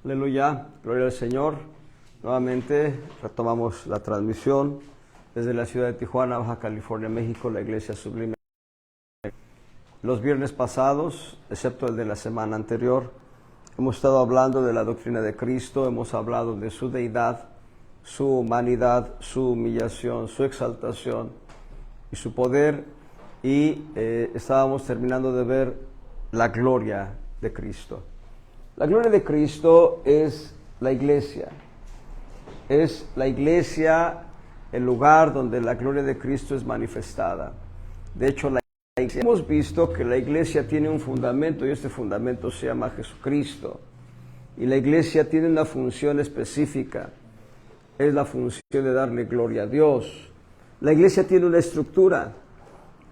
Aleluya, gloria al Señor. Nuevamente retomamos la transmisión desde la ciudad de Tijuana, Baja California, México, la Iglesia Sublime. Los viernes pasados, excepto el de la semana anterior, hemos estado hablando de la doctrina de Cristo, hemos hablado de su deidad, su humanidad, su humillación, su exaltación y su poder, y estábamos terminando de ver la gloria de Cristo. La gloria de Cristo es la iglesia. Es la iglesia el lugar donde la gloria de Cristo es manifestada. De hecho, hemos visto que la iglesia tiene un fundamento y este fundamento se llama Jesucristo. Y la iglesia tiene una función específica. Es la función de darle gloria a Dios. La iglesia tiene una estructura.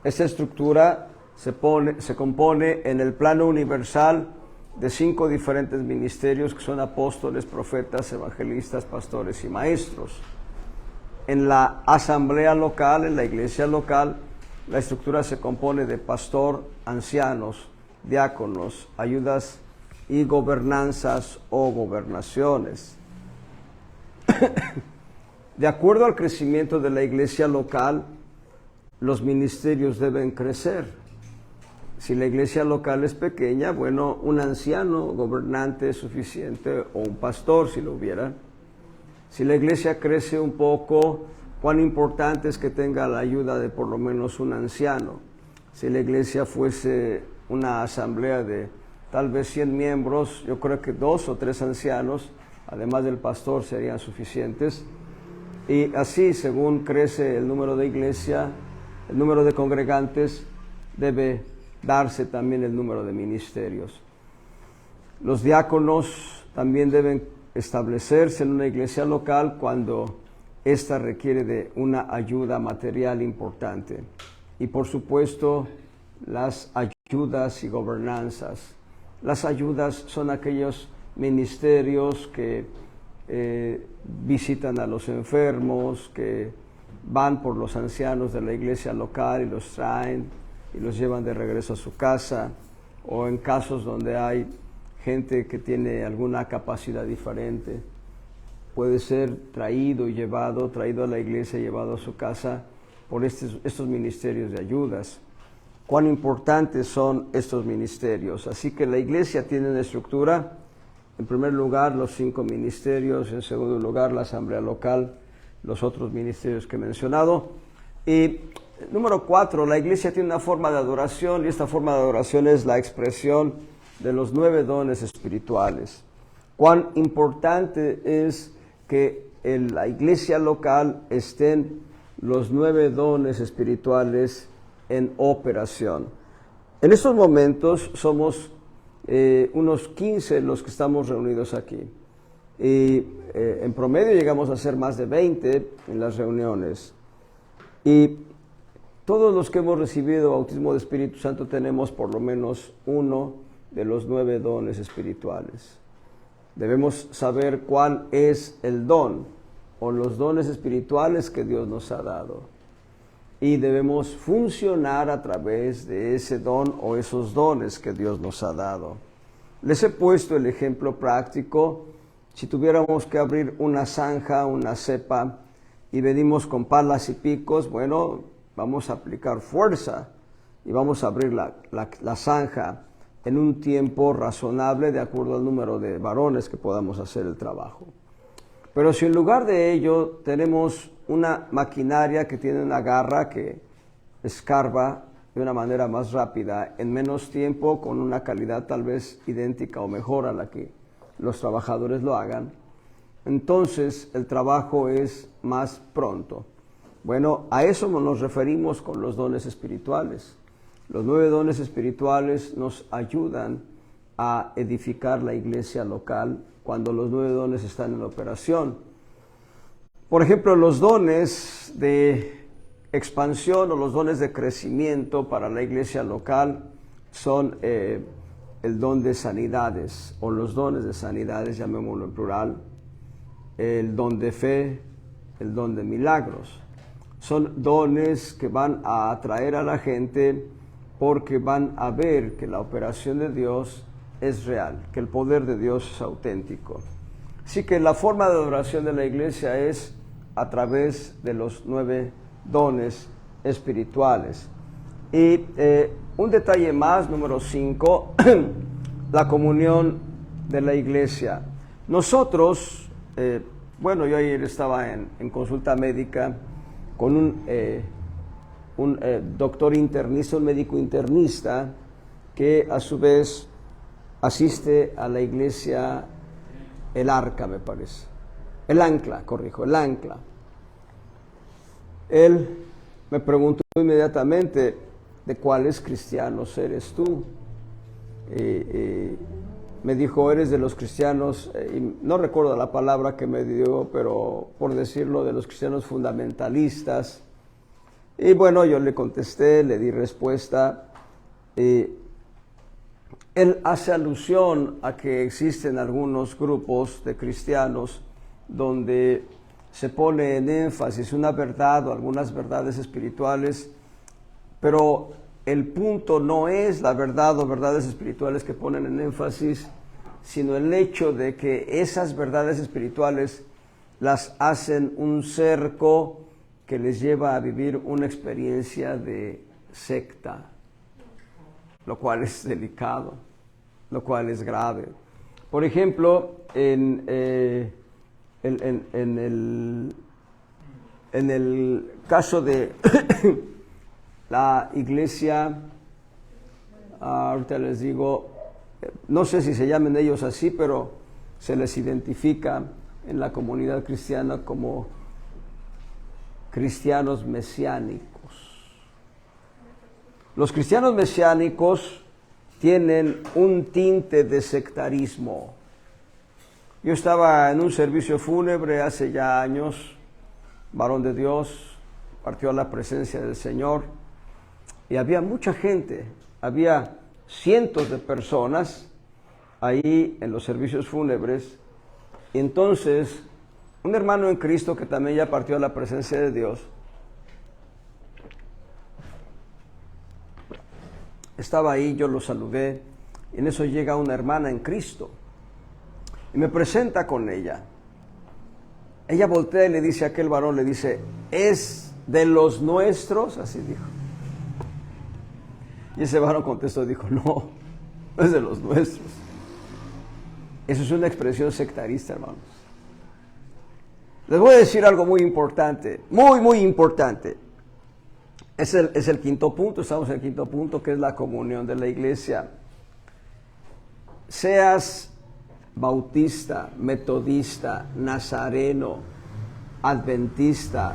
Esa estructura se compone en el plano universal de 5 diferentes ministerios que son apóstoles, profetas, evangelistas, pastores y maestros. En la asamblea local, en la iglesia local, la estructura se compone de pastor, ancianos, diáconos, ayudas y gobernanzas o gobernaciones. De acuerdo al crecimiento de la iglesia local, los ministerios deben crecer. Si la iglesia local es pequeña, bueno, un anciano gobernante es suficiente, o un pastor si lo hubiera. Si la iglesia crece un poco, cuán importante es que tenga la ayuda de por lo menos un anciano. Si la iglesia fuese una asamblea de tal vez 100 miembros, yo creo que 2 o 3 ancianos, además del pastor, serían suficientes. Y así, según crece el número de iglesia, el número de congregantes, debe darse también el número de ministerios. Los diáconos también deben establecerse en una iglesia local cuando ésta requiere de una ayuda material importante. Y por supuesto, las ayudas y gobernanzas. Las ayudas son aquellos ministerios que visitan a los enfermos, que van por los ancianos de la iglesia local y los traen y los llevan de regreso a su casa, o en casos donde hay gente que tiene alguna capacidad diferente, puede ser traído a la iglesia y llevado a su casa por estos ministerios de ayudas. Cuán importantes son estos ministerios. Así que la iglesia tiene una estructura. En primer lugar, los 5 ministerios. En segundo lugar, la asamblea local, los otros ministerios que he mencionado. Y número 4, la iglesia tiene una forma de adoración, y esta forma de adoración es la expresión de los 9 dones espirituales. Cuán importante es que en la iglesia local estén los 9 dones espirituales en operación. En estos momentos somos unos 15 los que estamos reunidos aquí. Y en promedio llegamos a ser más de 20 en las reuniones. Y todos los que hemos recibido bautismo de Espíritu Santo tenemos por lo menos uno de los 9 dones espirituales. Debemos saber cuál es el don o los dones espirituales que Dios nos ha dado. Y debemos funcionar a través de ese don o esos dones que Dios nos ha dado. Les he puesto el ejemplo práctico. Si tuviéramos que abrir una zanja, una cepa, y venimos con palas y picos, bueno, vamos a aplicar fuerza y vamos a abrir la zanja en un tiempo razonable de acuerdo al número de varones que podamos hacer el trabajo. Pero si en lugar de ello tenemos una maquinaria que tiene una garra que escarba de una manera más rápida, en menos tiempo, con una calidad tal vez idéntica o mejor a la que los trabajadores lo hagan, entonces el trabajo es más pronto. Bueno, a eso nos referimos con los dones espirituales. Los 9 dones espirituales nos ayudan a edificar la iglesia local cuando los 9 dones están en operación. Por ejemplo, los dones de expansión o los dones de crecimiento para la iglesia local son el don de sanidades, o los dones de sanidades, llamémoslo en plural, el don de fe, el don de milagros. Son dones que van a atraer a la gente porque van a ver que la operación de Dios es real, que el poder de Dios es auténtico. Así que la forma de adoración de la iglesia es a través de los 9 dones espirituales. Y un detalle más, número 5, la comunión de la iglesia. Nosotros, yo ayer estaba en consulta médica con un doctor internista, un médico internista, que a su vez asiste a la iglesia El Arca, me parece. El Ancla, corrijo, El Ancla. Él me preguntó inmediatamente, ¿de cuáles cristianos eres tú? Me dijo, eres de los cristianos, y no recuerdo la palabra que me dio, pero por decirlo, de los cristianos fundamentalistas. Y bueno, yo le contesté, le di respuesta. Él hace alusión a que existen algunos grupos de cristianos donde se pone en énfasis una verdad o algunas verdades espirituales, pero el punto no es la verdad o verdades espirituales que ponen en énfasis, sino el hecho de que esas verdades espirituales las hacen un cerco que les lleva a vivir una experiencia de secta, lo cual es delicado, lo cual es grave. Por ejemplo, en el caso de la iglesia, ahorita les digo, no sé si se llamen ellos así, pero se les identifica en la comunidad cristiana como cristianos mesiánicos. Los cristianos mesiánicos tienen un tinte de sectarismo. Yo estaba en un servicio fúnebre hace ya años, varón de Dios, partió a la presencia del Señor, y había mucha gente, había cientos de personas ahí en los servicios fúnebres. Y entonces, un hermano en Cristo que también ya partió a la presencia de Dios, estaba ahí, yo lo saludé, y en eso llega una hermana en Cristo, y me presenta con ella. Ella voltea y le dice a aquel varón, le dice, ¿es de los nuestros? Así dijo. Y ese varón contestó, dijo, no es de los nuestros. Eso es una expresión sectarista, hermanos. Les voy a decir algo muy importante, muy, muy importante. Es el quinto punto, estamos en el quinto punto, que es la comunión de la iglesia. Seas bautista, metodista, nazareno, adventista,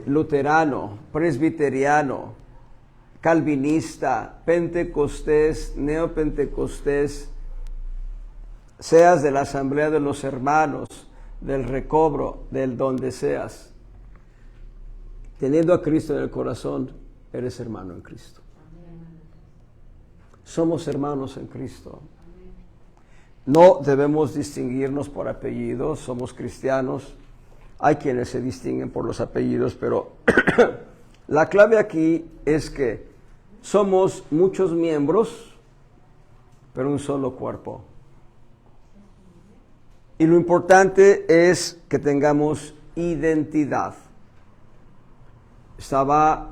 luterano, presbiteriano, calvinista, pentecostés, neopentecostés, seas de la asamblea de los hermanos, del recobro, del donde seas, teniendo a Cristo en el corazón, eres hermano en Cristo. Somos hermanos en Cristo. No debemos distinguirnos por apellidos, somos cristianos. Hay quienes se distinguen por los apellidos, pero la clave aquí es que somos muchos miembros, pero un solo cuerpo. Y lo importante es que tengamos identidad. Estaba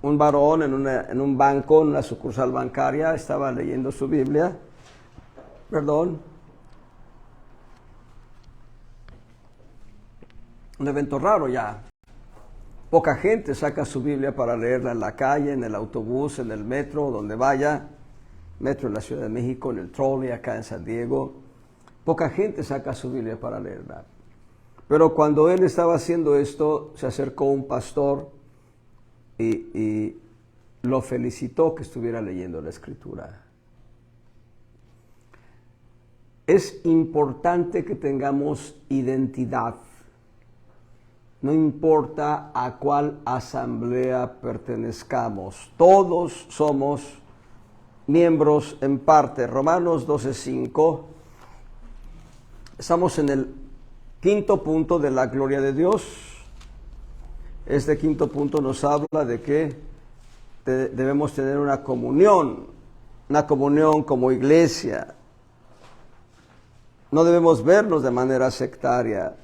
un varón en un banco, en una sucursal bancaria, estaba leyendo su Biblia. Un evento raro ya. Poca gente saca su Biblia para leerla en la calle, en el autobús, en el metro, donde vaya. Metro en la Ciudad de México, en el trolley acá en San Diego. Poca gente saca su Biblia para leerla. Pero cuando él estaba haciendo esto, se acercó un pastor y lo felicitó que estuviera leyendo la Escritura. Es importante que tengamos identidad. No importa a cuál asamblea pertenezcamos, todos somos miembros en parte. Romanos 12:5. Estamos en el quinto punto de la gloria de Dios. Este quinto punto nos habla de que debemos tener una comunión una comunión como iglesia. No debemos vernos de manera sectaria.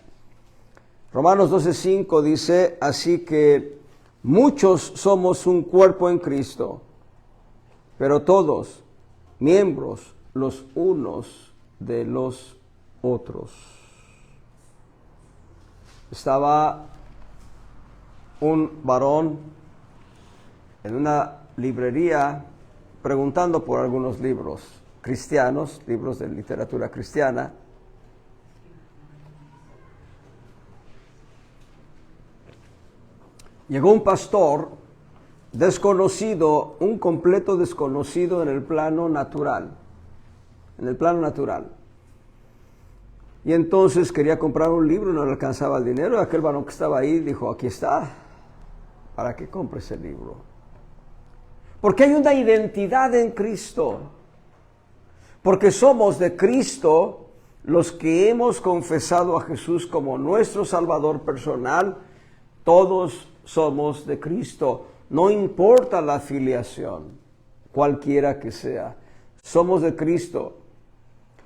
Romanos 12:5 dice, así que muchos somos un cuerpo en Cristo, pero todos miembros los unos de los otros. Estaba un varón en una librería preguntando por algunos libros cristianos, libros de literatura cristiana. Llegó un pastor desconocido, un completo desconocido en el plano natural. En el plano natural. Y entonces quería comprar un libro y no le alcanzaba el dinero. Y aquel varón que estaba ahí dijo, aquí está, para que compres el libro. Porque hay una identidad en Cristo. Porque somos de Cristo los que hemos confesado a Jesús como nuestro Salvador personal. Todos somos de Cristo. No importa la afiliación, cualquiera que sea. Somos de Cristo.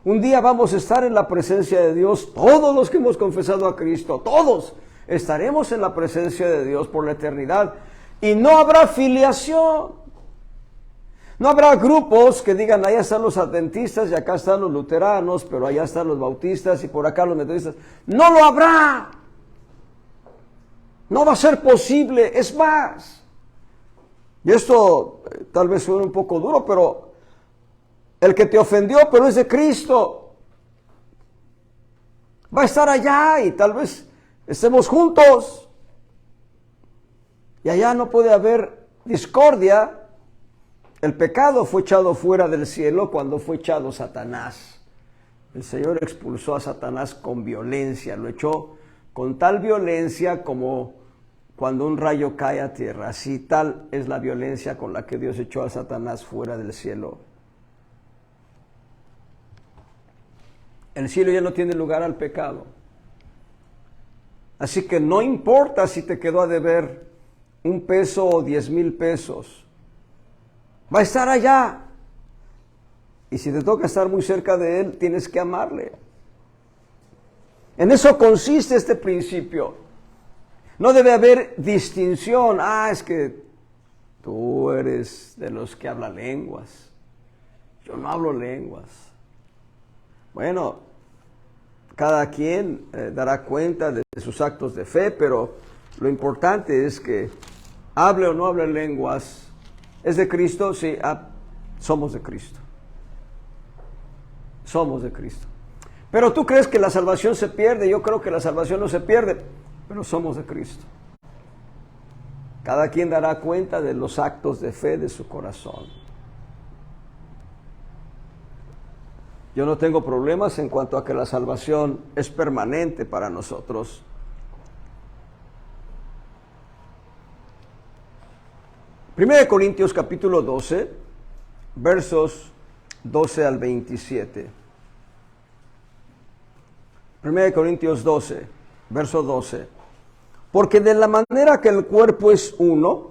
Un día vamos a estar en la presencia de Dios, todos los que hemos confesado a Cristo, todos estaremos en la presencia de Dios por la eternidad y no habrá filiación. No habrá grupos que digan, allá están los adventistas y acá están los luteranos, pero allá están los bautistas y por acá los metodistas. No lo habrá. No va a ser posible. Es más, y esto tal vez suene un poco duro, pero el que te ofendió, pero es de Cristo, va a estar allá y tal vez estemos juntos. Y allá no puede haber discordia. El pecado fue echado fuera del cielo cuando fue echado Satanás. El Señor expulsó a Satanás con violencia, lo echó con tal violencia como cuando un rayo cae a tierra. Así tal es la violencia con la que Dios echó a Satanás fuera del cielo. El cielo ya no tiene lugar al pecado. Así que no importa si te quedó a deber $1 o 10,000 pesos. Va a estar allá. Y si te toca estar muy cerca de Él, tienes que amarle. En eso consiste este principio. No debe haber distinción. Es que tú eres de los que hablan lenguas. Yo no hablo lenguas. Bueno, cada quien dará cuenta de sus actos de fe, pero lo importante es que hable o no hable lenguas. ¿Es de Cristo? Sí, somos de Cristo. Somos de Cristo. Pero tú crees que la salvación se pierde. Yo creo que la salvación no se pierde, pero somos de Cristo. Cada quien dará cuenta de los actos de fe de su corazón. Yo no tengo problemas en cuanto a que la salvación es permanente para nosotros. Primera de Corintios capítulo 12, versos 12 al 27. Primera de Corintios 12, verso 12. Porque de la manera que el cuerpo es uno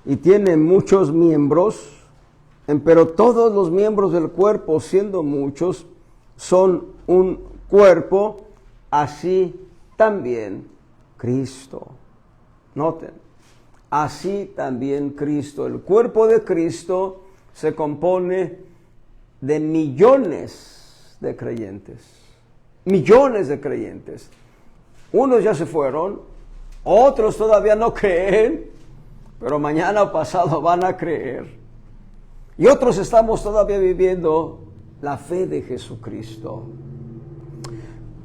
y tiene muchos miembros, pero todos los miembros del cuerpo, siendo muchos, son un cuerpo, así también Cristo. Noten. Así también Cristo. El cuerpo de Cristo se compone de millones de creyentes. Millones de creyentes. Unos ya se fueron, otros todavía no creen, pero mañana o pasado van a creer. Y otros estamos todavía viviendo la fe de Jesucristo.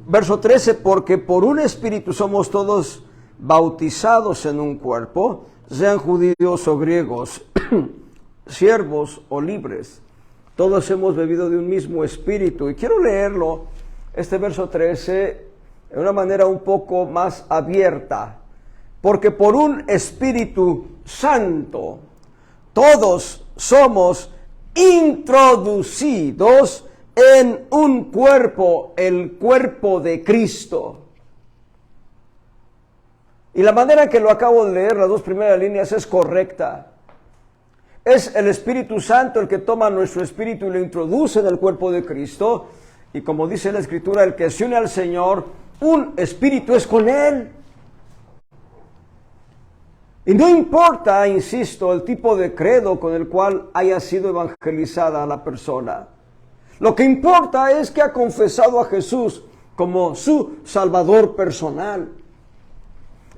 Verso 13, porque por un espíritu somos todos bautizados en un cuerpo, sean judíos o griegos, siervos o libres, todos hemos bebido de un mismo espíritu. Y quiero leerlo, este verso 13, de una manera un poco más abierta. Porque por un Espíritu Santo, todos somos introducidos en un cuerpo, el cuerpo de Cristo. Y la manera en que lo acabo de leer, las dos primeras líneas, es correcta. es el Espíritu Santo el que toma nuestro espíritu y lo introduce en el cuerpo de Cristo. Y como dice la Escritura, el que se une al Señor, un espíritu es con Él. Y no importa, insisto, el tipo de credo con el cual haya sido evangelizada la persona. Lo que importa es que ha confesado a Jesús como su Salvador personal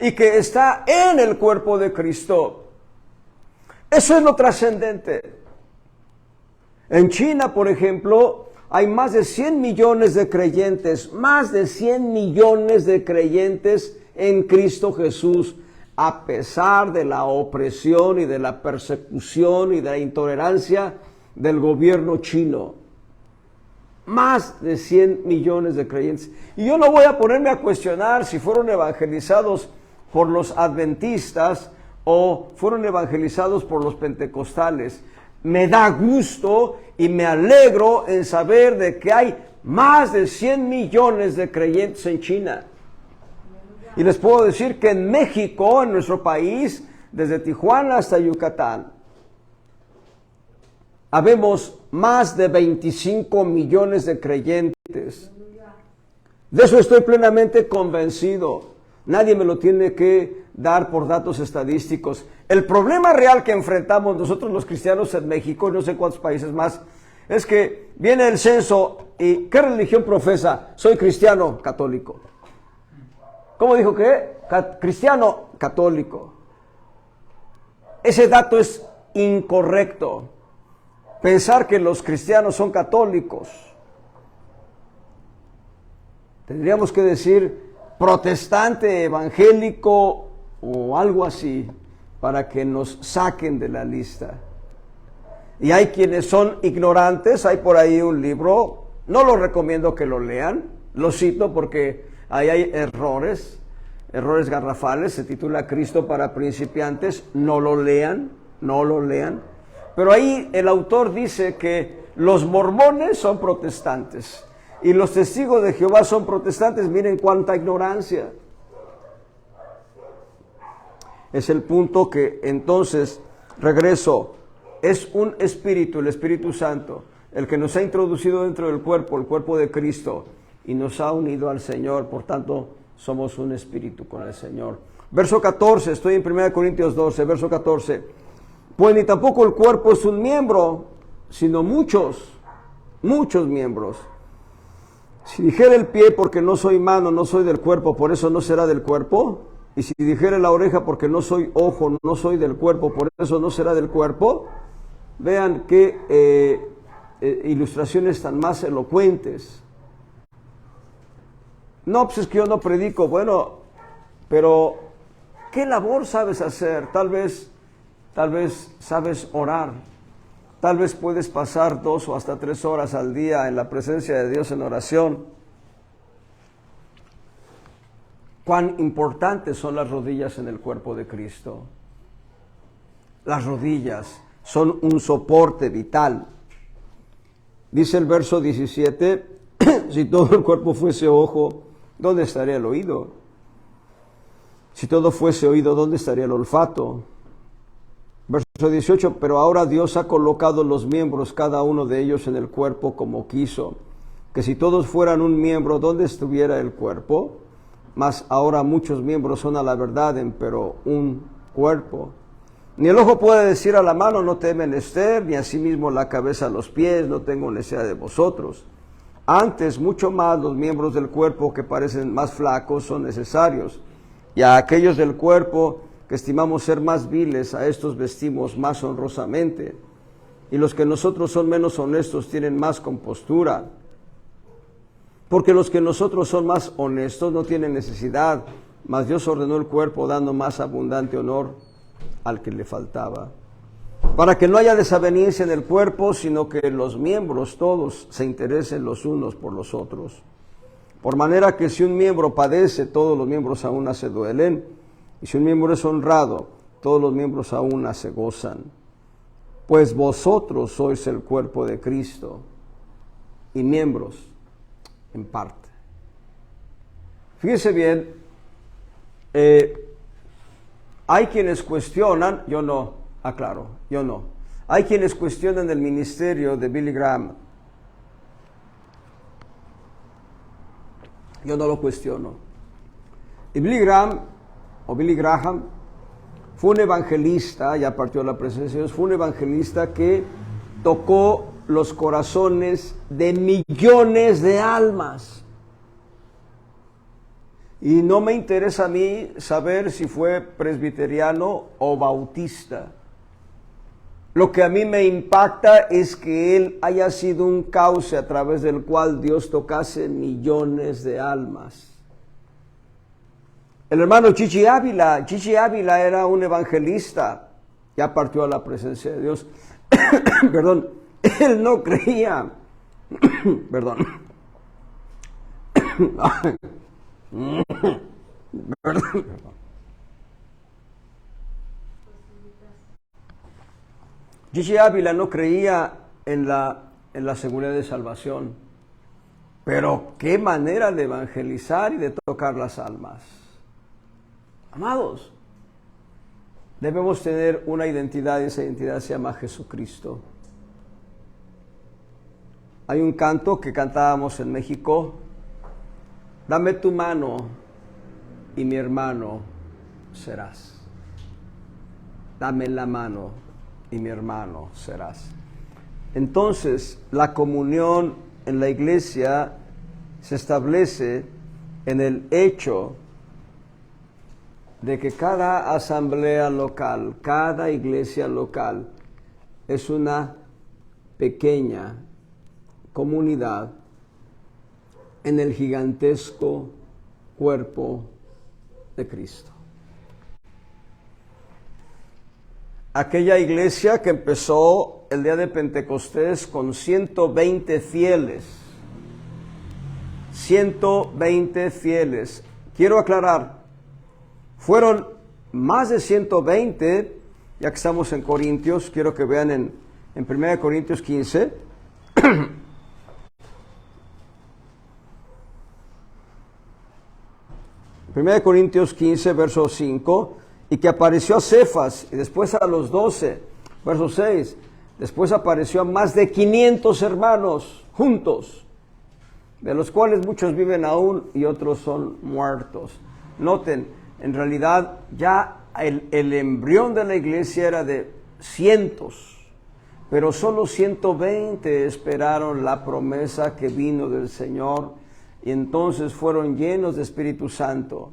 y que está en el cuerpo de Cristo. Eso es lo trascendente. En China, por ejemplo, hay más de 100 millones de creyentes, más de 100 millones de creyentes en Cristo Jesús, a pesar de la opresión y de la persecución y de la intolerancia del gobierno chino. Más de 100 millones de creyentes. Y yo no voy a ponerme a cuestionar si fueron evangelizados por los adventistas o fueron evangelizados por los pentecostales. Me da gusto y me alegro en saber de que hay más de 100 millones de creyentes en China. Y les puedo decir que en México, en nuestro país, desde Tijuana hasta Yucatán, habemos más de 25 millones de creyentes. De eso estoy plenamente convencido. Nadie me lo tiene que dar por datos estadísticos. El problema real que enfrentamos nosotros los cristianos en México, y no sé cuántos países más, es que viene el censo y ¿qué religión profesa? Soy cristiano católico. ¿Cómo dijo que? Cristiano católico. Ese dato es incorrecto. Pensar que los cristianos son católicos. Tendríamos que decir protestante, evangélico o algo así para que nos saquen de la lista. Y hay quienes son ignorantes. Hay por ahí un libro, no lo recomiendo que lo lean, lo cito porque ahí hay errores garrafales, se titula Cristo para principiantes, no lo lean. Pero ahí el autor dice que los mormones son protestantes y los testigos de Jehová son protestantes. Miren cuánta ignorancia. Es el punto que entonces, regreso, es un espíritu, el Espíritu Santo, el que nos ha introducido dentro del cuerpo, el cuerpo de Cristo, y nos ha unido al Señor. Por tanto, somos un espíritu con el Señor. Verso 14, estoy en 1 Corintios 12, verso 14. Pues ni tampoco el cuerpo es un miembro, sino muchos miembros. Si dijera el pie, porque no soy mano, no soy del cuerpo, por eso no será del cuerpo. Y si dijera la oreja, porque no soy ojo, no soy del cuerpo, por eso no será del cuerpo. Vean qué ilustraciones tan más elocuentes. No, pues es que yo no predico. Bueno, pero ¿qué labor sabes hacer? Tal vez sabes orar. Tal vez puedes pasar 2 o hasta 3 horas al día en la presencia de Dios en oración. Cuán importantes son las rodillas en el cuerpo de Cristo. Las rodillas son un soporte vital. Dice el verso 17, si todo el cuerpo fuese ojo, ¿dónde estaría el oído? Si todo fuese oído, ¿dónde estaría el olfato? Verso 18, pero ahora Dios ha colocado los miembros, cada uno de ellos en el cuerpo como quiso. Que si todos fueran un miembro, ¿dónde estuviera el cuerpo? Mas ahora muchos miembros son a la verdad, pero un cuerpo. Ni el ojo puede decir a la mano, no te he menester, ni asimismo la cabeza a los pies, no tengo necesidad de vosotros. Antes, mucho más, los miembros del cuerpo que parecen más flacos son necesarios. Y a aquellos del cuerpo que estimamos ser más viles, a estos vestimos más honrosamente. Y los que nosotros son menos honestos tienen más compostura. Porque los que nosotros son más honestos no tienen necesidad, mas Dios ordenó el cuerpo dando más abundante honor al que le faltaba. Para que no haya desaveniencia en el cuerpo, sino que los miembros todos se interesen los unos por los otros. Por manera que si un miembro padece, todos los miembros a una se duelen, y si un miembro es honrado, todos los miembros a una se gozan. Pues vosotros sois el cuerpo de Cristo, y miembros en parte. Fíjese bien, hay quienes cuestionan, yo no, aclaro, yo no. Hay quienes cuestionan el ministerio de Billy Graham. Yo no lo cuestiono. Y Billy Graham fue un evangelista, ya partió la presencia de Dios, fue un evangelista que tocó los corazones de millones de almas. Y no me interesa a mí saber si fue presbiteriano o bautista. Lo que a mí me impacta es que él haya sido un cauce a través del cual Dios tocase millones de almas. El hermano Chichi Ávila era un evangelista, ya partió a la presencia de Dios. Perdón, él no creía. Perdón. Perdón. Chichi Ávila no creía en la seguridad de salvación, pero qué manera de evangelizar y de tocar las almas. Amados, debemos tener una identidad y esa identidad se llama Jesucristo. Hay un canto que cantábamos en México: dame tu mano y mi hermano serás. Dame la mano y mi hermano serás. Entonces, la comunión en la iglesia se establece en el hecho de que cada asamblea local, cada iglesia local es una pequeña comunidad en el gigantesco cuerpo de Cristo. Aquella iglesia que empezó el día de Pentecostés con 120 fieles. 120 fieles. Quiero aclarar, fueron más de 120, ya que estamos en Corintios, quiero que vean en 1 Corintios 15. 1 Corintios 15, verso 5, y que apareció a Cefas, y después a los 12, verso 6, después apareció a más de 500 hermanos juntos, de los cuales muchos viven aún y otros son muertos. Noten, en realidad ya el embrión de la iglesia era de cientos, pero solo 120 esperaron la promesa que vino del Señor y entonces fueron llenos de Espíritu Santo.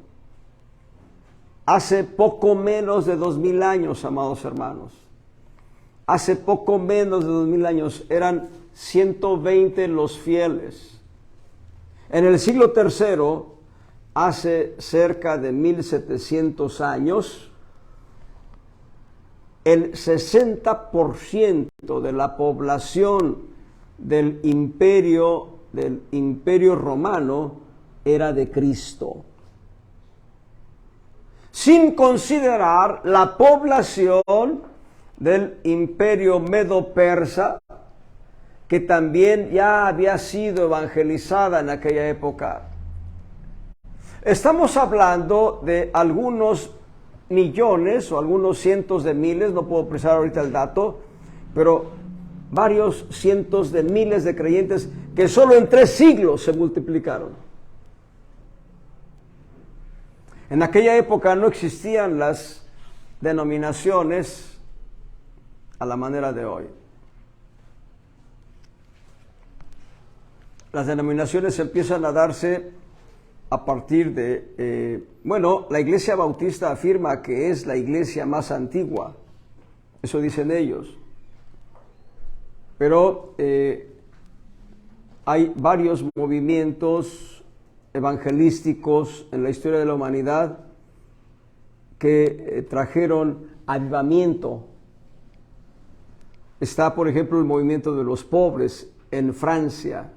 Hace poco menos de 2000 años, amados hermanos, hace poco menos de 2000 años eran 120 los fieles. En el siglo III, hace cerca de 1700 años, el 60% de la población del imperio romano era de Cristo. Sin considerar la población del imperio medo-persa, que también ya había sido evangelizada en aquella época. Estamos hablando de algunos millones o algunos cientos de miles, no puedo precisar ahorita el dato, pero varios cientos de miles de creyentes que solo en 3 siglos se multiplicaron. En aquella época no existían las denominaciones a la manera de hoy. Las denominaciones empiezan a darse a partir de, la Iglesia Bautista afirma que es la iglesia más antigua, eso dicen ellos, pero hay varios movimientos evangelísticos en la historia de la humanidad que trajeron avivamiento. Está, por ejemplo, el movimiento de los pobres en Francia.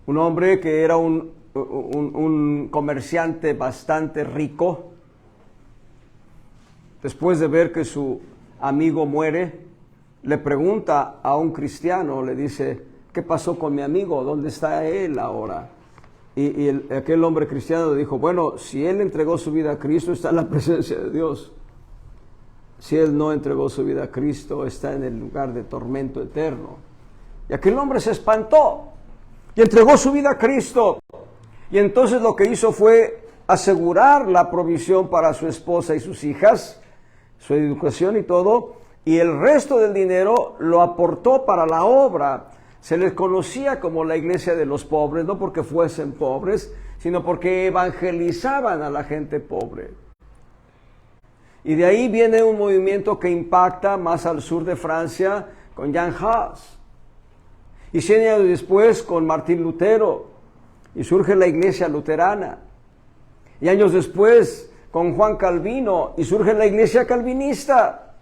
Un hombre que era un comerciante bastante rico, después de ver que su amigo muere, le pregunta a un cristiano, le dice: ¿qué pasó con mi amigo? ¿Dónde está él ahora? Y aquel hombre cristiano le dijo: bueno, si él entregó su vida a Cristo, está en la presencia de Dios. si él no entregó su vida a Cristo, está en el lugar de tormento eterno. Y aquel hombre se espantó y entregó su vida a Cristo. Y entonces lo que hizo fue asegurar la provisión para su esposa y sus hijas, su educación y todo, y el resto del dinero lo aportó para la obra. Se les conocía como la iglesia de los pobres, no porque fuesen pobres, sino porque evangelizaban a la gente pobre. Y de ahí viene un movimiento que impacta más al sur de Francia con Jan Hus. Y 100 años después con Martín Lutero. Y surge la iglesia luterana. Y años después con Juan Calvino. Y surge la iglesia calvinista.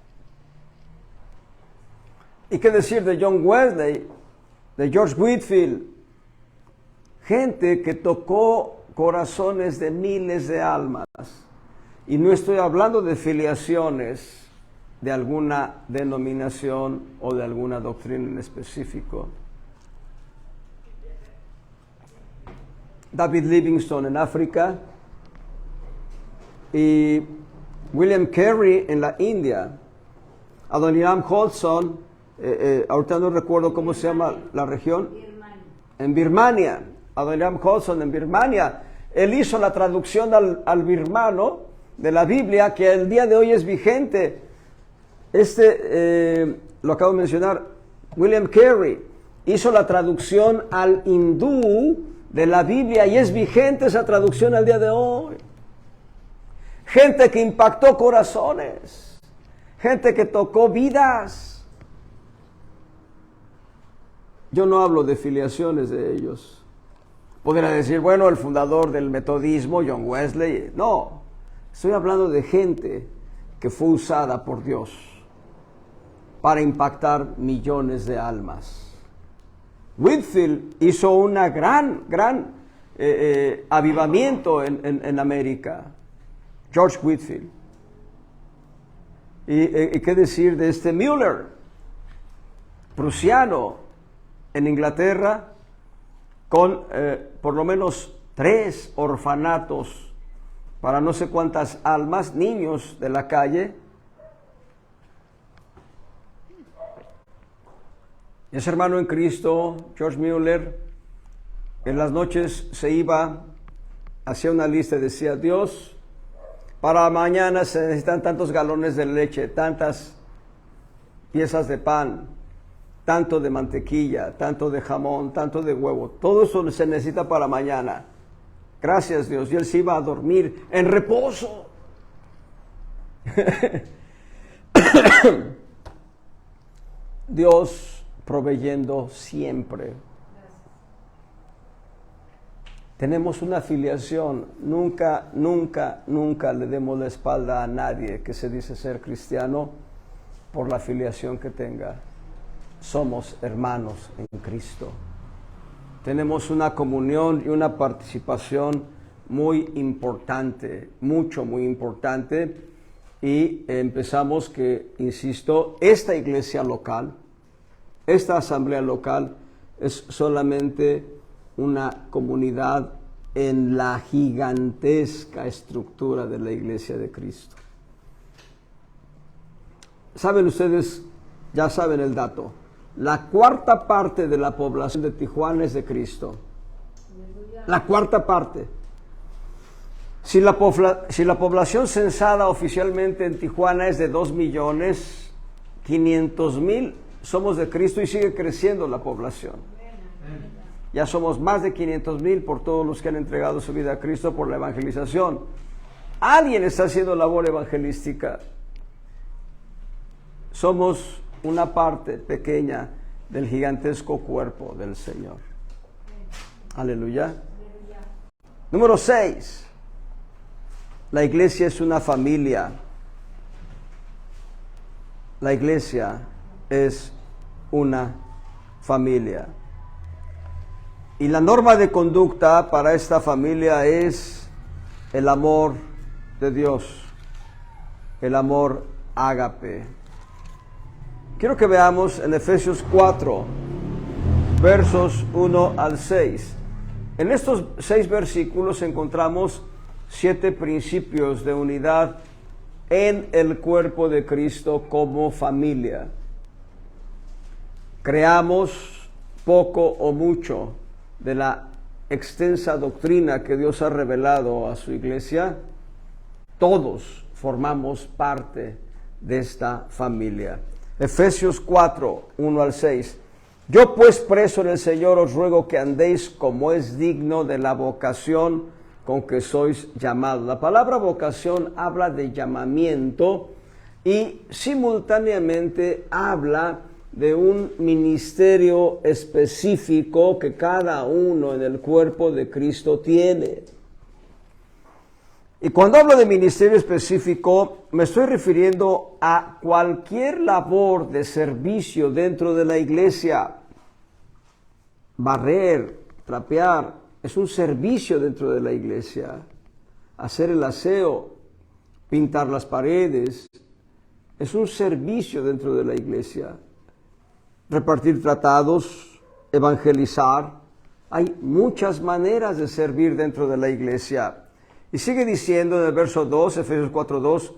¿Y qué decir de John Wesley? De George Whitefield? Gente que tocó corazones de miles de almas. Y no estoy hablando de filiaciones de alguna denominación o de alguna doctrina en específico. David Livingstone en África y William Carey en la India. Adoniram Judson, ahorita no recuerdo cómo se llama la región. En Birmania. Adoniram Judson en Birmania. Él hizo la traducción al birmano de la Biblia, que el día de hoy es vigente. Lo acabo de mencionar, William Carey hizo la traducción al hindú de la Biblia y es vigente esa traducción al día de hoy. Gente que impactó corazones, gente que tocó vidas. Yo no hablo de filiaciones de ellos. Podría decir, bueno, el fundador del metodismo, John Wesley. No, estoy hablando de gente que fue usada por Dios para impactar millones de almas. Whitefield hizo una gran avivamiento en América. George Whitefield. ¿Y qué decir de este Müller, prusiano, en Inglaterra, con por lo menos 3 orfanatos para no sé cuántas almas, niños de la calle? Ese hermano en Cristo, George Müller, en las noches se iba, hacía una lista y decía: Dios, para mañana se necesitan tantos galones de leche, tantas piezas de pan, tanto de mantequilla, tanto de jamón, tanto de huevo. Todo eso se necesita para mañana. Gracias, Dios. Y él se iba a dormir en reposo. Dios proveyendo siempre. Tenemos una afiliación. Nunca le demos la espalda a nadie que se dice ser cristiano por la afiliación que tenga. Somos hermanos en Cristo. Tenemos una comunión y una participación muy importante, muy importante. Y empezamos que, insisto, esta iglesia local, esta asamblea local es solamente una comunidad en la gigantesca estructura de la iglesia de Cristo. ¿Saben ustedes? Ya saben el dato. La 4ª parte de la población de Tijuana es de Cristo. La 4ª parte. Si la población censada oficialmente en Tijuana es de 2.500.000, somos de Cristo y sigue creciendo la población. Ya somos más de 500.000 por todos los que han entregado su vida a Cristo por la evangelización. Alguien está haciendo labor evangelística. Somos una parte pequeña del gigantesco cuerpo del Señor. Aleluya. Número 6. La iglesia es una familia. La iglesia es una familia. Y la norma de conducta para esta familia es el amor de Dios, el amor ágape. Quiero que veamos en Efesios 4, versos 1 al 6. En estos 6 versículos encontramos 7 principios de unidad en el cuerpo de Cristo como familia. Creamos poco o mucho de la extensa doctrina que Dios ha revelado a su iglesia, todos formamos parte de esta familia. Efesios 4, 1 al 6. Yo pues preso en el Señor os ruego que andéis como es digno de la vocación con que sois llamados. La palabra vocación habla de llamamiento y simultáneamente habla de un ministerio específico que cada uno en el cuerpo de Cristo tiene. Y cuando hablo de ministerio específico, me estoy refiriendo a cualquier labor de servicio dentro de la iglesia. Barrer, trapear, es un servicio dentro de la iglesia. Hacer el aseo, pintar las paredes, es un servicio dentro de la iglesia. Repartir tratados, evangelizar. Hay muchas maneras de servir dentro de la iglesia. Y sigue diciendo en el verso 2, Efesios 4:2,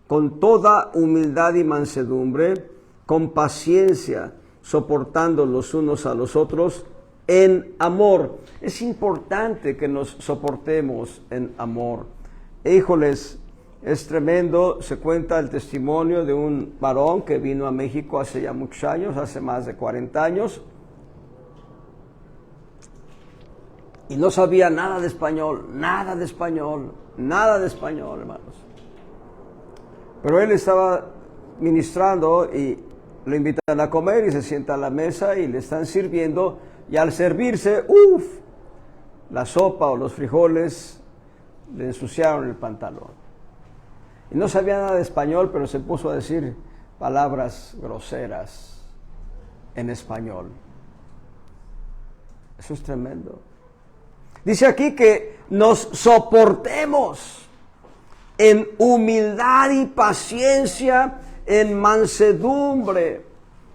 con toda humildad y mansedumbre, con paciencia, soportando los unos a los otros en amor. Es importante que nos soportemos en amor. Híjoles, es tremendo. Se cuenta el testimonio de un varón que vino a México hace ya muchos años, hace más de 40 años, y no sabía nada de español, hermanos. Pero él estaba ministrando y lo invitan a comer y se sienta a la mesa y le están sirviendo, y al servirse, la sopa o los frijoles le ensuciaron el pantalón. Y no sabía nada de español, pero se puso a decir palabras groseras en español. Eso es tremendo. Dice aquí que nos soportemos en humildad y paciencia, en mansedumbre,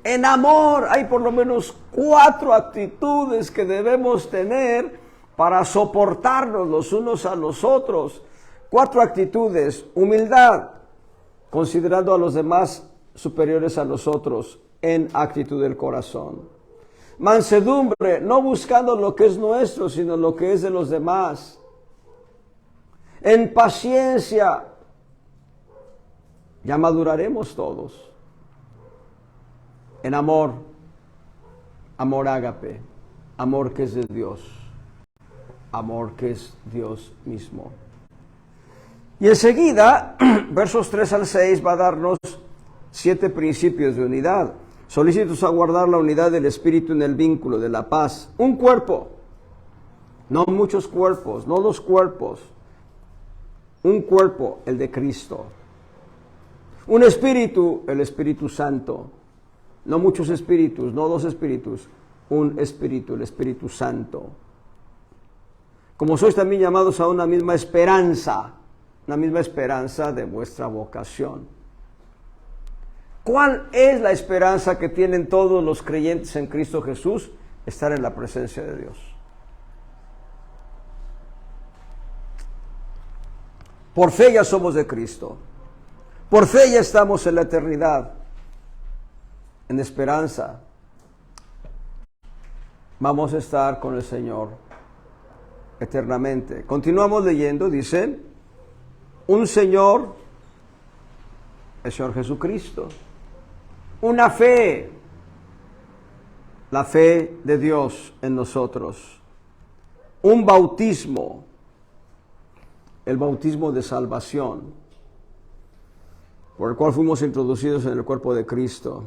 en amor. Hay por lo menos 4 actitudes que debemos tener para soportarnos los unos a los otros. 4 actitudes: humildad, considerando a los demás superiores a nosotros en actitud del corazón. Mansedumbre, no buscando lo que es nuestro, sino lo que es de los demás. En paciencia, ya maduraremos todos. En amor, amor ágape, amor que es de Dios, amor que es Dios mismo. Y enseguida, versos 3 al 6, va a darnos 7 principios de unidad. Solícitos a guardar la unidad del Espíritu en el vínculo de la paz. Un cuerpo, no muchos cuerpos, no 2 cuerpos. Un cuerpo, el de Cristo. Un espíritu, el Espíritu Santo. No muchos espíritus, no 2 espíritus. Un espíritu, el Espíritu Santo. Como sois también llamados a una misma esperanza de vuestra vocación. ¿Cuál es la esperanza que tienen todos los creyentes en Cristo Jesús? Estar en la presencia de Dios. Por fe ya somos de Cristo. Por fe ya estamos en la eternidad. En esperanza vamos a estar con el Señor eternamente. Continuamos leyendo, dice, un Señor, el Señor Jesucristo. Una fe, la fe de Dios en nosotros. Un bautismo, el bautismo de salvación, por el cual fuimos introducidos en el cuerpo de Cristo.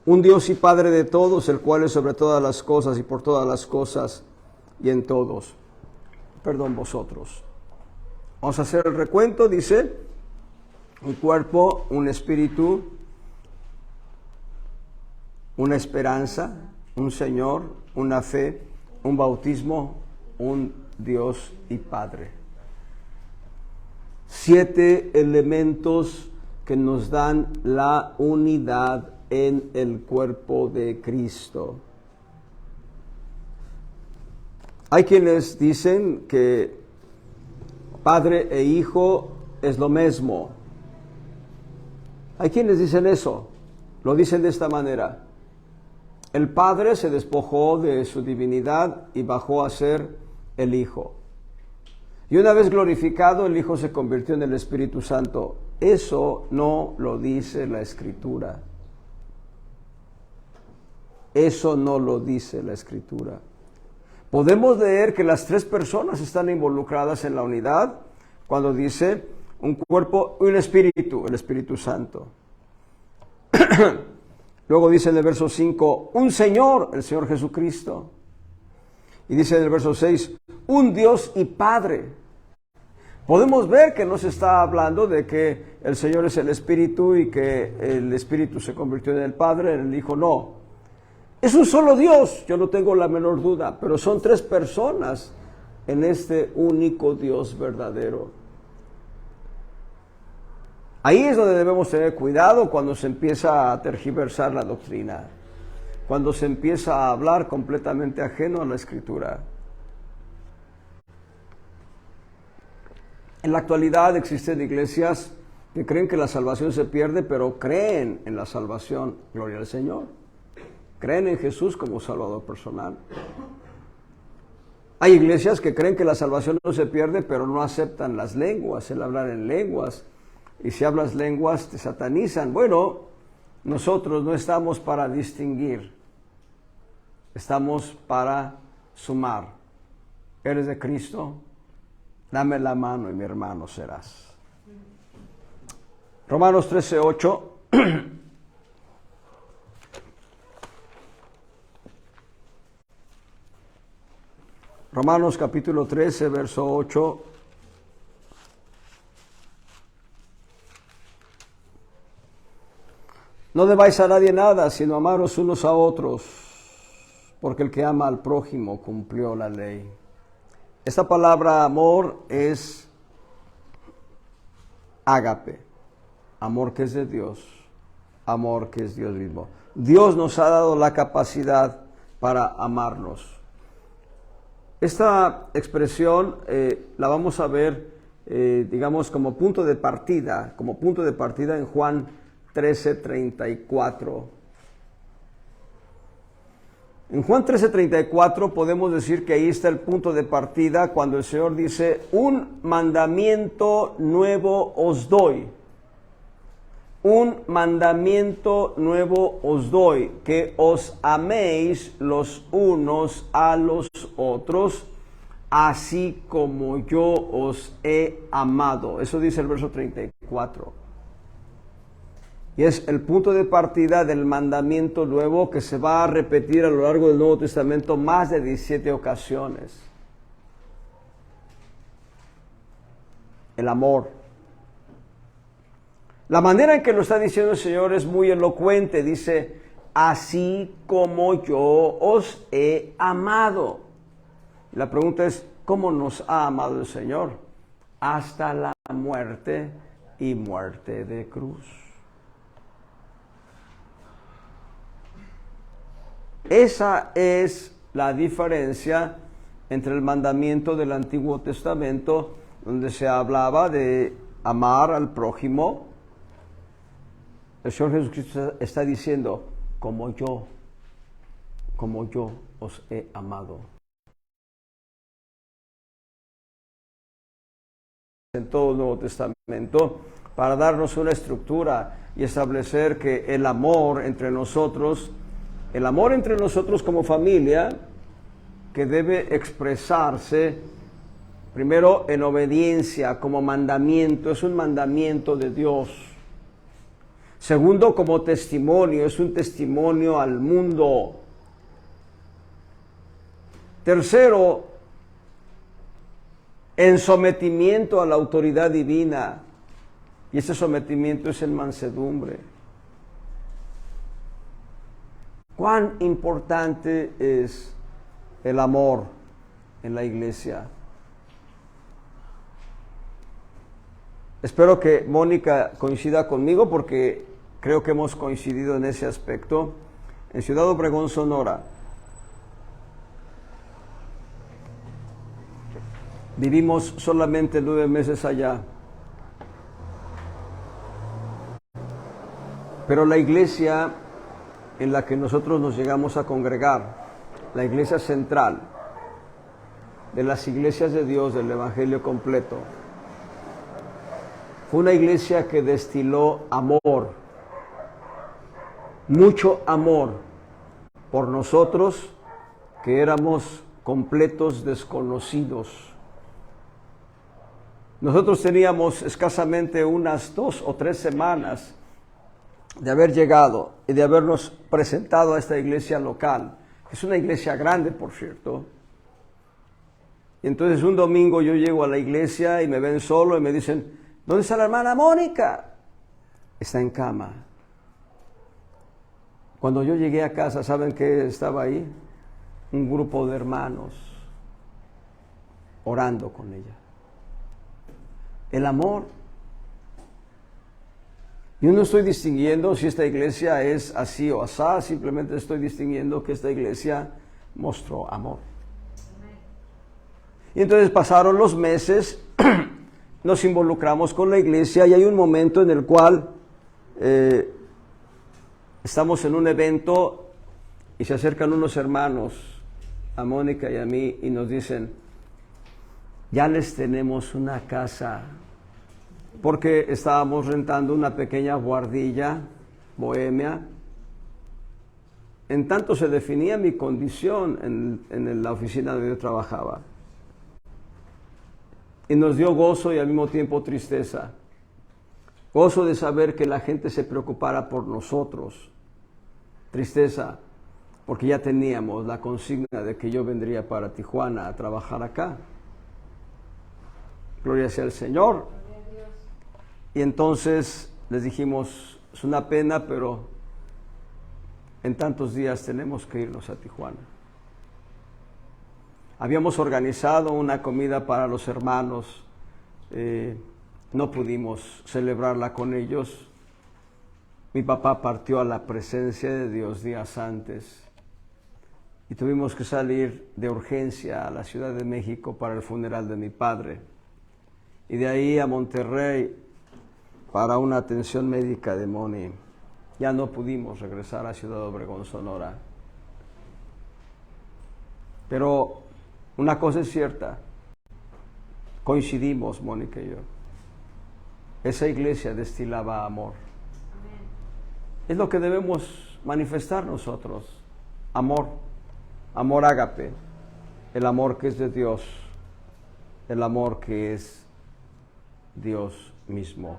Un Dios y Padre de todos, el cual es sobre todas las cosas y por todas las cosas y en todos. Vosotros. Vamos a hacer el recuento, dice, un cuerpo, un espíritu, una esperanza, un Señor, una fe, un bautismo, un Dios y Padre. 7 elementos que nos dan la unidad en el cuerpo de Cristo. Hay quienes dicen que Padre e Hijo es lo mismo. Hay quienes dicen eso, lo dicen de esta manera. El Padre se despojó de su divinidad y bajó a ser el Hijo. Y una vez glorificado, el Hijo se convirtió en el Espíritu Santo. Eso no lo dice la Escritura. Eso no lo dice la Escritura. Podemos leer que las tres personas están involucradas en la unidad cuando dice un cuerpo y un espíritu, el Espíritu Santo. Luego dice en el verso 5, un Señor, el Señor Jesucristo. Y dice en el verso 6, un Dios y Padre. Podemos ver que no se está hablando de que el Señor es el Espíritu y que el Espíritu se convirtió en el Padre, en el Hijo, no. Es un solo Dios, yo no tengo la menor duda, pero son tres personas en este único Dios verdadero. Ahí es donde debemos tener cuidado cuando se empieza a tergiversar la doctrina, cuando se empieza a hablar completamente ajeno a la Escritura. En la actualidad existen iglesias que creen que la salvación se pierde, pero creen en la salvación, gloria al Señor. Creen en Jesús como Salvador personal. Hay iglesias que creen que la salvación no se pierde, pero no aceptan las lenguas, el hablar en lenguas. Y si hablas lenguas, te satanizan. Bueno, nosotros no estamos para distinguir. Estamos para sumar. ¿Eres de Cristo? Dame la mano y mi hermano serás. Romanos 13:8. Romanos capítulo 13, verso 8. No debáis a nadie nada, sino amaros unos a otros, porque el que ama al prójimo cumplió la ley. Esta palabra amor es ágape, amor que es de Dios, amor que es Dios mismo. Dios nos ha dado la capacidad para amarnos. Esta expresión la vamos a ver, digamos, como punto de partida en Juan 13:34. En Juan 13:34 podemos decir que ahí está el punto de partida cuando el Señor dice, un mandamiento nuevo os doy. Un mandamiento nuevo os doy, que os améis los unos a los otros, así como yo os he amado. Eso dice el verso 34. Y es el punto de partida del mandamiento nuevo que se va a repetir a lo largo del Nuevo Testamento más de 17 ocasiones. El amor. La manera en que lo está diciendo el Señor es muy elocuente. Dice, así como yo os he amado. La pregunta es, ¿cómo nos ha amado el Señor? Hasta la muerte y muerte de cruz. Esa es la diferencia entre el mandamiento del Antiguo Testamento, donde se hablaba de amar al prójimo. El Señor Jesucristo está diciendo, como yo os he amado. En todo el Nuevo Testamento, para darnos una estructura y establecer que el amor entre nosotros como familia, que debe expresarse primero en obediencia como mandamiento, es un mandamiento de Dios. Segundo, como testimonio, es un testimonio al mundo. Tercero, en sometimiento a la autoridad divina, y ese sometimiento es en mansedumbre. ¿Cuán importante es el amor en la iglesia? Espero que Mónica coincida conmigo porque creo que hemos coincidido en ese aspecto. En Ciudad Obregón, Sonora, vivimos solamente 9 meses allá. Pero la iglesia en la que nosotros nos llegamos a congregar, la iglesia central de las iglesias de Dios del Evangelio completo, fue una iglesia que destiló amor, mucho amor por nosotros que éramos completos desconocidos. Nosotros teníamos escasamente unas 2 o 3 semanas de haber llegado y de habernos presentado a esta iglesia local. Es una iglesia grande, por cierto. Y entonces un domingo yo llego a la iglesia y me ven solo y me dicen, ¿dónde está la hermana Mónica? Está en cama. Cuando yo llegué a casa, ¿saben qué estaba ahí? Un grupo de hermanos orando con ella. El amor. Yo no estoy distinguiendo si esta iglesia es así o asá, simplemente estoy distinguiendo que esta iglesia mostró amor. Y entonces pasaron los meses, nos involucramos con la iglesia y hay un momento en el cual estamos en un evento y se acercan unos hermanos a Mónica y a mí y nos dicen, ya les tenemos una casa, porque estábamos rentando una pequeña guardilla bohemia. En tanto se definía mi condición en la oficina donde yo trabajaba. Y nos dio gozo y al mismo tiempo tristeza. Gozo de saber que la gente se preocupara por nosotros. Tristeza, porque ya teníamos la consigna de que yo vendría para Tijuana a trabajar acá. Gloria sea al Señor. Y entonces les dijimos, es una pena, pero en tantos días tenemos que irnos a Tijuana. Habíamos organizado una comida para los hermanos, no pudimos celebrarla con ellos. Mi papá partió a la presencia de Dios días antes y tuvimos que salir de urgencia a la Ciudad de México para el funeral de mi padre. Y de ahí a Monterrey para una atención médica de Moni. Ya no pudimos regresar a Ciudad Obregón, Sonora. Pero una cosa es cierta, coincidimos Mónica y yo. Esa iglesia destilaba amor. Es lo que debemos manifestar nosotros, amor, amor ágape, el amor que es de Dios, el amor que es Dios mismo.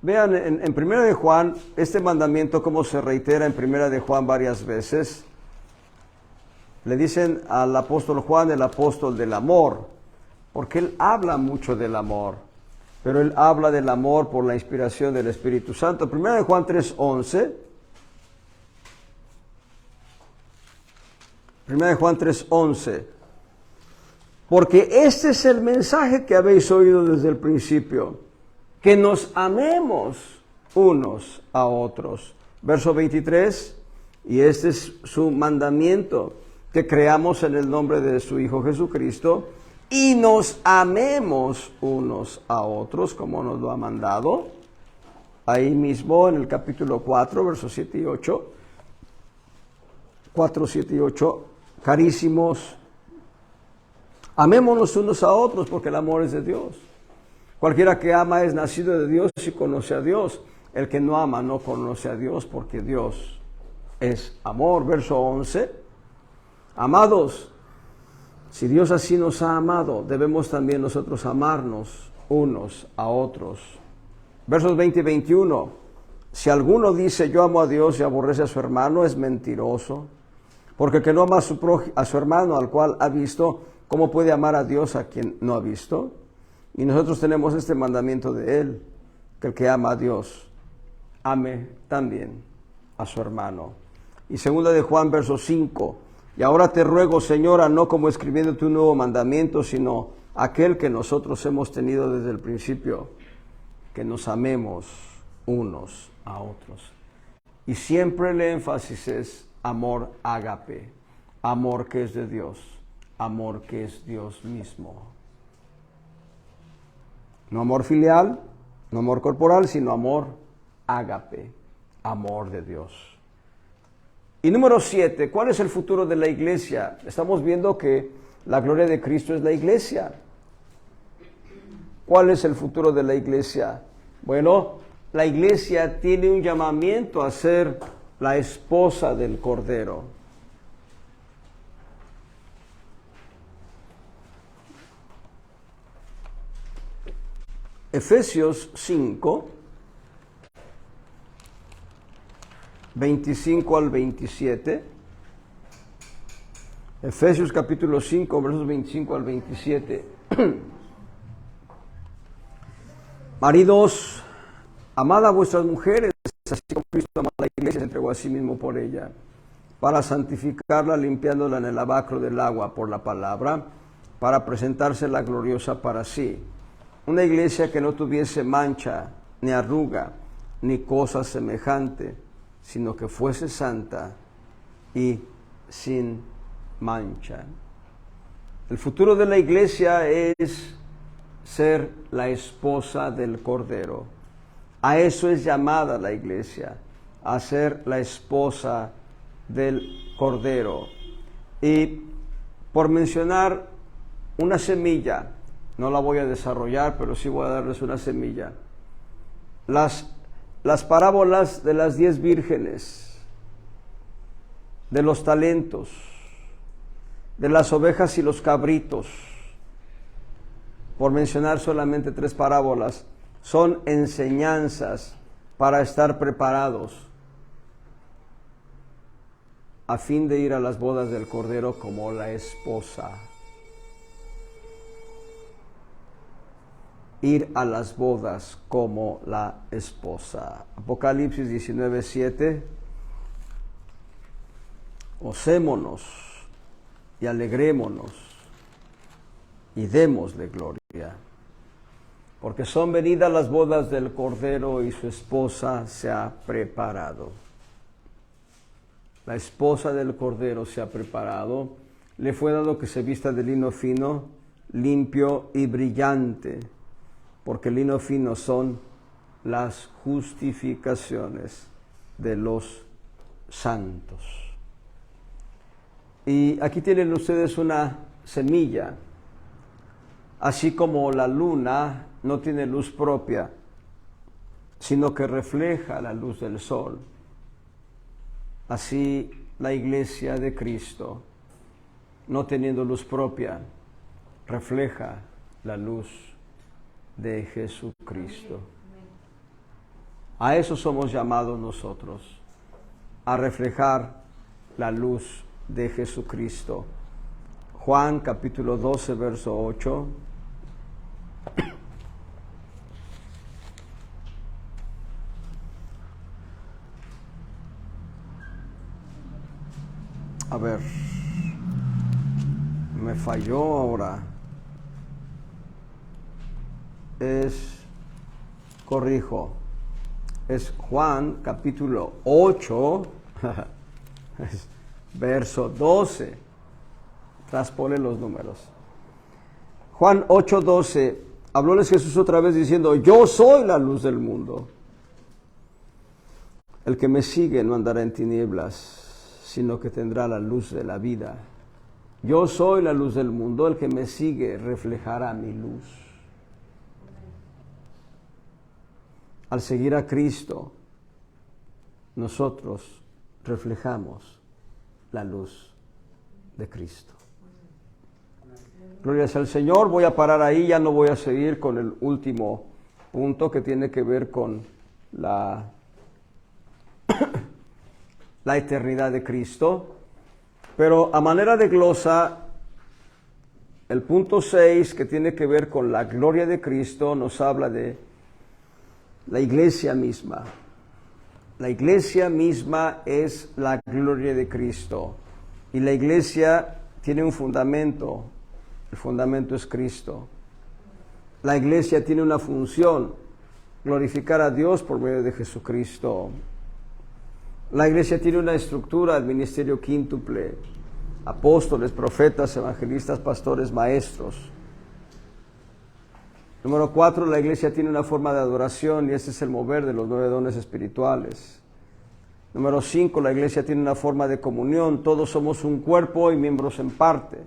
Vean en 1 de Juan, este mandamiento como se reitera en 1 de Juan varias veces. Le dicen al apóstol Juan el apóstol del amor, porque él habla mucho del amor, pero él habla del amor por la inspiración del Espíritu Santo. 1 de Juan 3:11. 1 de Juan 3:11. Porque este es el mensaje que habéis oído desde el principio, que nos amemos unos a otros. Verso 23, y este es su mandamiento, que creamos en el nombre de su Hijo Jesucristo y nos amemos unos a otros como nos lo ha mandado. Ahí mismo en el capítulo 4, versos 7 y 8. 4, 7 y 8. Carísimos, amémonos unos a otros porque el amor es de Dios. Cualquiera que ama es nacido de Dios y conoce a Dios. El que no ama no conoce a Dios porque Dios es amor. Verso 11. Amados, si Dios así nos ha amado, debemos también nosotros amarnos unos a otros. Versos 20 y 21. Si alguno dice yo amo a Dios y aborrece a su hermano, es mentiroso. Porque el que no ama a su hermano al cual ha visto, ¿cómo puede amar a Dios a quien no ha visto? Y nosotros tenemos este mandamiento de Él, que el que ama a Dios, ame también a su hermano. Y segunda de Juan, verso 5. Y ahora te ruego, Señora, no como escribiéndote un nuevo mandamiento, sino aquel que nosotros hemos tenido desde el principio, que nos amemos unos a otros. Y siempre el énfasis es amor ágape, amor que es de Dios, amor que es Dios mismo. No amor filial, no amor corporal, sino amor ágape, amor de Dios. Y número 7, ¿cuál es el futuro de la iglesia? Estamos viendo que la gloria de Cristo es la iglesia. ¿Cuál es el futuro de la iglesia? Bueno, la iglesia tiene un llamamiento a ser la esposa del Cordero. Efesios 5, 25 al 27. Efesios capítulo 5, versos 25 al 27. Maridos, amad a vuestras mujeres, así como Cristo amó a la iglesia y se entregó a sí mismo por ella, para santificarla, limpiándola en el lavacro del agua por la palabra, para presentársela gloriosa para sí. Una iglesia que no tuviese mancha, ni arruga, ni cosa semejante, sino que fuese santa y sin mancha. El futuro de la iglesia es ser la esposa del Cordero. A eso es llamada la iglesia, a ser la esposa del Cordero. Y por mencionar una semilla, no la voy a desarrollar, pero sí voy a darles una semilla. Las parábolas de las 10 vírgenes, de los talentos, de las ovejas y los cabritos, por mencionar solamente 3 parábolas, son enseñanzas para estar preparados a fin de ir a las bodas del Cordero como la esposa. Ir a las bodas como la esposa. Apocalipsis 19:7. Gocémonos y alegrémonos y démosle gloria, porque son venidas las bodas del Cordero y su esposa se ha preparado. La esposa del Cordero se ha preparado. Le fue dado que se vista de lino fino, limpio y brillante, porque el lino fino son las justificaciones de los santos. Y aquí tienen ustedes una semilla. Así como la luna no tiene luz propia, sino que refleja la luz del sol, así la iglesia de Cristo, no teniendo luz propia, refleja la luz de Jesucristo. A eso somos llamados nosotros, a reflejar la luz de Jesucristo. Juan capítulo 12, verso 8. A ver, me falló ahora. Corrijo, es Juan capítulo 8, verso 12. Traspone los números. Juan 8:12, hablóles Jesús otra vez diciendo: yo soy la luz del mundo. El que me sigue no andará en tinieblas, sino que tendrá la luz de la vida. Yo soy la luz del mundo, el que me sigue reflejará mi luz. Al seguir a Cristo, nosotros reflejamos la luz de Cristo. Gloria al Señor. Voy a parar ahí, ya no voy a seguir con el último punto que tiene que ver con la eternidad de Cristo. Pero a manera de glosa, el punto 6, que tiene que ver con la gloria de Cristo, nos habla de la iglesia misma. La iglesia misma es la gloria de Cristo. Y la iglesia tiene un fundamento. El fundamento es Cristo. La iglesia tiene una función: glorificar a Dios por medio de Jesucristo. La iglesia tiene una estructura, el ministerio quíntuple: apóstoles, profetas, evangelistas, pastores, maestros. Número 4, la iglesia tiene una forma de adoración y ese es el mover de los 9 dones espirituales. Número 5, la iglesia tiene una forma de comunión. Todos somos un cuerpo y miembros en parte.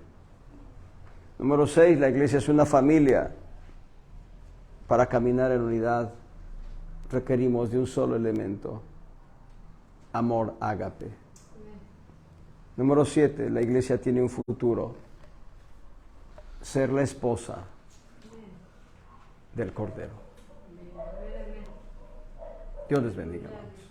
Número 6, la iglesia es una familia. Para caminar en unidad requerimos de un solo elemento: amor ágape. Número 7, la iglesia tiene un futuro: ser la esposa del Cordero. Dios les bendiga, hermanos.